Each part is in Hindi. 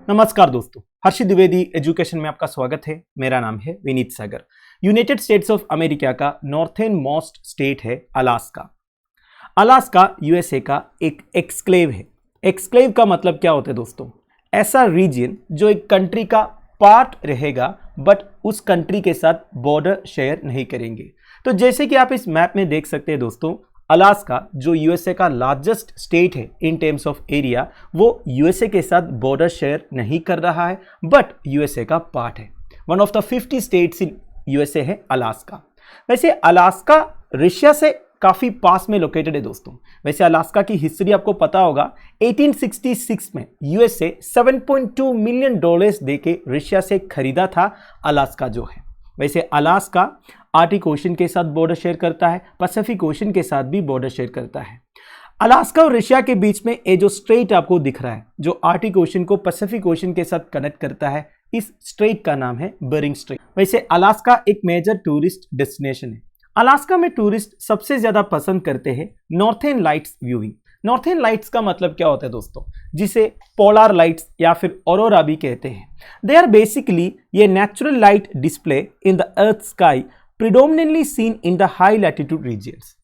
नमस्कार दोस्तों, हर्षित द्विवेदी एजुकेशन में आपका स्वागत है। मेरा नाम है विनीत सागर। यूनाइटेड स्टेट्स ऑफ अमेरिका का नॉर्थर्न मोस्ट स्टेट है अलास्का। अलास्का यूएसए का एक एक्सक्लेव है। एक्सक्लेव का मतलब क्या होता है दोस्तों? ऐसा रीजन जो एक कंट्री का पार्ट रहेगा बट उस कंट्री के साथ बॉर्डर शेयर नहीं करेंगे। तो जैसे कि आप इस मैप में देख सकते हैं दोस्तों, अलास्का जो यूएसए का लार्जेस्ट स्टेट है इन टर्म्स ऑफ एरिया, वो यूएसए के साथ बॉर्डर शेयर नहीं कर रहा है बट यूएसए का पार्ट है। One of the 50 states in USA है अलास्का। वैसे अलास्का रशिया से काफ़ी पास में लोकेटेड है दोस्तों। वैसे अलास्का की हिस्ट्री आपको पता होगा। 1866 में यूएसए $7.2 मिलियन देके रशिया से खरीदा था अलास्का जो है। वैसे अलास्का आर्टिक ओशन के साथ बॉर्डर शेयर करता है, पैसिफिक ओशन के साथ भी बॉर्डर शेयर करता है। अलास्का और रशिया के बीच में ये जो स्ट्रेट आपको दिख रहा है, जो आर्टिक ओशन को पैसिफिक ओशन के साथ कनेक्ट करता है, इस स्ट्रेट का नाम है बेरिंग स्ट्रेट। वैसे अलास्का एक मेजर टूरिस्ट डेस्टिनेशन है। अलास्का में टूरिस्ट सबसे ज्यादा पसंद करते हैं northern lights viewing. Northern lights का मतलब क्या होता है दोस्तों? जिसे पोलर लाइट्स या फिर ऑरोरा भी कहते हैं। दे आर बेसिकली ये natural light display in the earth sky predominantly seen in the high latitude regions.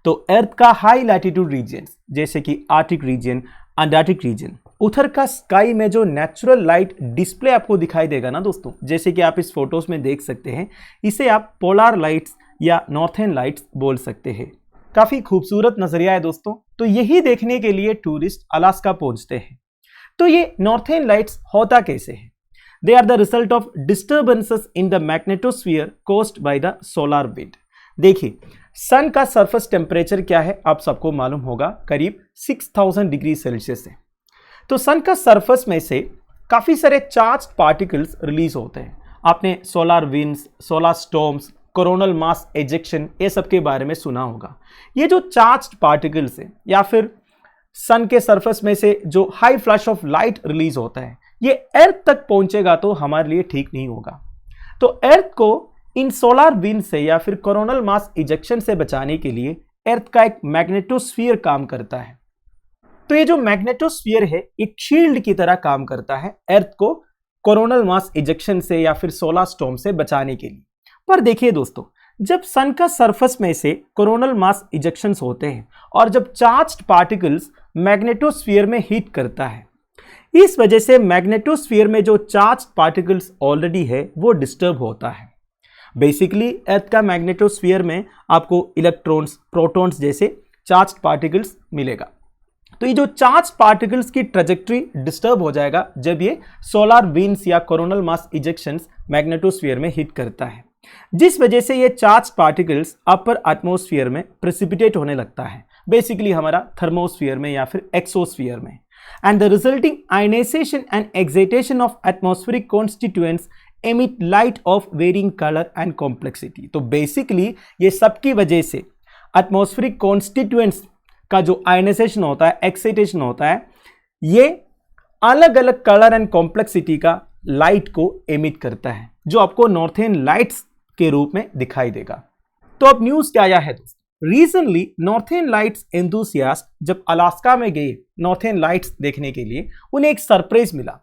तो अर्थ का हाई लैटिट्यूड रीजन्स जैसे कि आर्टिक रीजन, अंटार्कटिक रीजन, उधर का स्काई में जो नेचुरल लाइट डिस्प्ले आपको दिखाई देगा ना दोस्तों, जैसे कि आप इस फोटोज में देख सकते हैं, इसे आप पोलर लाइट्स या नॉर्थर्न लाइट्स बोल सकते हैं। काफी खूबसूरत नजरिया है दोस्तों। तो यही देखने के लिए टूरिस्ट अलास्का पहुंचते हैं। तो ये नॉर्थर्न लाइट्स होता कैसे है? They are the result of disturbances in the magnetosphere caused by the solar wind. देखिए, सन का सरफेस टेम्परेचर क्या है आप सबको मालूम होगा, करीब 6000 डिग्री सेल्सियस है। तो सन का सरफेस में से काफी सारे चार्ज पार्टिकल्स रिलीज होते हैं। आपने solar winds, solar storms, coronal mass ejection, ये सब के बारे में सुना होगा। ये जो चार्ज्ड पार्टिकल्स है या फिर सन के सरफेस में से जो high flash of light release होता है, ये अर्थ तक पहुंचेगा तो हमारे लिए ठीक नहीं होगा। तो अर्थ को इन सोलर विंड से या फिर कोरोनल मास इजेक्शन से बचाने के लिए अर्थ का एक मैग्नेटोस्फीयर काम करता है। तो ये जो मैग्नेटोस्फीयर है एक शील्ड की तरह काम करता है अर्थ को कोरोनल मास इजेक्शन से या फिर सोलर स्टॉर्म से बचाने के लिए। पर देखिए दोस्तों, जब सन का सरफेस में से कोरोनल मास इजेक्शंस होते हैं और जब चार्ज्ड पार्टिकल्स मैग्नेटोस्फीयर में हिट करता है, इस वजह से मैग्नेटोस्फीयर में जो चार्ज्ड पार्टिकल्स ऑलरेडी है वो डिस्टर्ब होता है। बेसिकली अर्थ का मैग्नेटोस्फीयर में आपको इलेक्ट्रॉन्स, प्रोटॉन्स जैसे चार्ज्ड पार्टिकल्स मिलेगा। तो ये जो चार्ज पार्टिकल्स की ट्रेजेक्ट्री डिस्टर्ब हो जाएगा जब ये सोलर विंड्स या कोरोनल मास इजेक्शंस मैग्नेटोस्फीयर में हिट करता है, जिस वजह से ये चार्ज पार्टिकल्स अपर एटमॉस्फेयर में प्रेसिपिटेट होने लगता है, बेसिकली हमारा थर्मोस्फीयर में या फिर एक्सोस्फीयर में। And the resulting ionisation and excitation of atmospheric constituents emit light of varying colour and complexity. तो बेसिकली ये सबकी वजह से एटमॉस्फेरिक कॉन्स्टिट्यूएंट्स का जो आयनाइजेशन होता है, एक्साइटेशन होता है, ये अलग अलग कलर एंड कॉम्प्लेक्सिटी का लाइट को एमिट करता है, जो आपको नॉर्थर्न लाइट्स के रूप में दिखाई देगा। तो अब न्यूज क्या आया है दोस्तों? रिसेंटली नॉर्थर्न लाइट्स एंथुसियास्ट जब अलास्का में गए नॉर्थर्न लाइट्स देखने के लिए, उन्हें एक सरप्राइज मिला।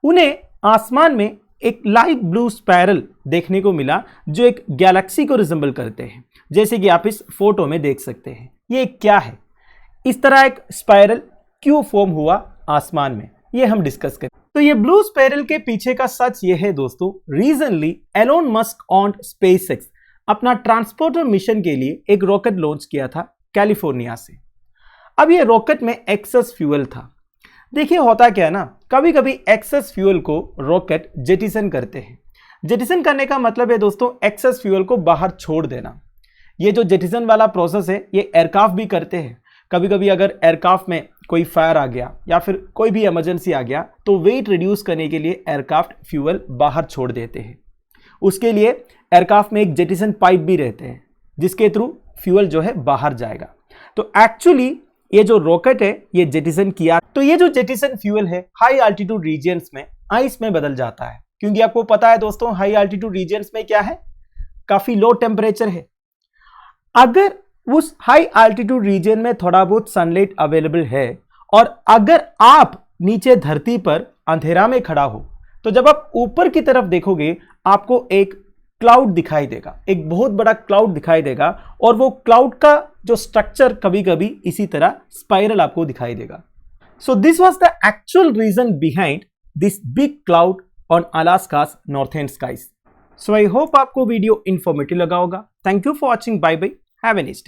उन्हें आसमान में एक लाइट ब्लू स्पाइरल देखने को मिला जो एक गैलेक्सी को रिजेंबल करते हैं, जैसे कि आप इस फोटो में देख सकते हैं। ये क्या है? इस तरह एक स्पाइरल क्यों फॉर्म हुआ आसमान में, ये हम डिस्कस करें। तो ये ब्लू स्पाइरल के पीछे का सच ये है दोस्तों, recently Elon Musk on SpaceX अपना ट्रांसपोर्टर मिशन के लिए एक रॉकेट लॉन्च किया था कैलिफोर्निया से। अब ये रॉकेट में एक्सेस फ्यूल था। देखिए होता क्या है ना, कभी कभी एक्सेस फ्यूल को रॉकेट जेटिसन करते हैं। जेटिसन करने का मतलब है दोस्तों एक्सेस फ्यूल को बाहर छोड़ देना। ये जो जेटिसन वाला प्रोसेस है ये एयरक्राफ्ट भी करते हैं। कभी कभी अगर एयरक्राफ्ट में कोई फायर आ गया या फिर कोई भी इमरजेंसी आ गया तो वेट रिड्यूस करने के लिए एयरक्राफ्ट फ्यूल बाहर छोड़ देते हैं। उसके लिए एयरक्राफ्ट में एक जेटिसन पाइप भी रहते हैं जिसके थ्रू फ्यूल जो है बाहर जाएगा। तो एक्चुअली ये जो रॉकेट है ये जेटिसन किया, तो ये जो जेटिसन फ्यूल है हाई अल्टीट्यूड रीजन्स में आइस में बदल जाता है, क्योंकि आपको पता है दोस्तों हाई अल्टीट्यूड रीजन्स में क्या है, काफी लो टेम्परेचर है। अगर उस हाई अल्टीट्यूड रीजन में थोड़ा बहुत सनलाइट अवेलेबल है और अगर आप नीचे धरती पर अंधेरा में खड़ा हो तो जब आप ऊपर की तरफ देखोगे आपको एक क्लाउड दिखाई देगा, एक बहुत बड़ा क्लाउड दिखाई देगा और वो क्लाउड का जो स्ट्रक्चर कभी कभी इसी तरह स्पाइरल आपको दिखाई देगा। So this was the actual reason behind this big cloud on Alaska's northern skies. So I hope आपको वीडियो इंफॉर्मेटिव लगा होगा। Thank you for watching. Bye bye, have a nice day.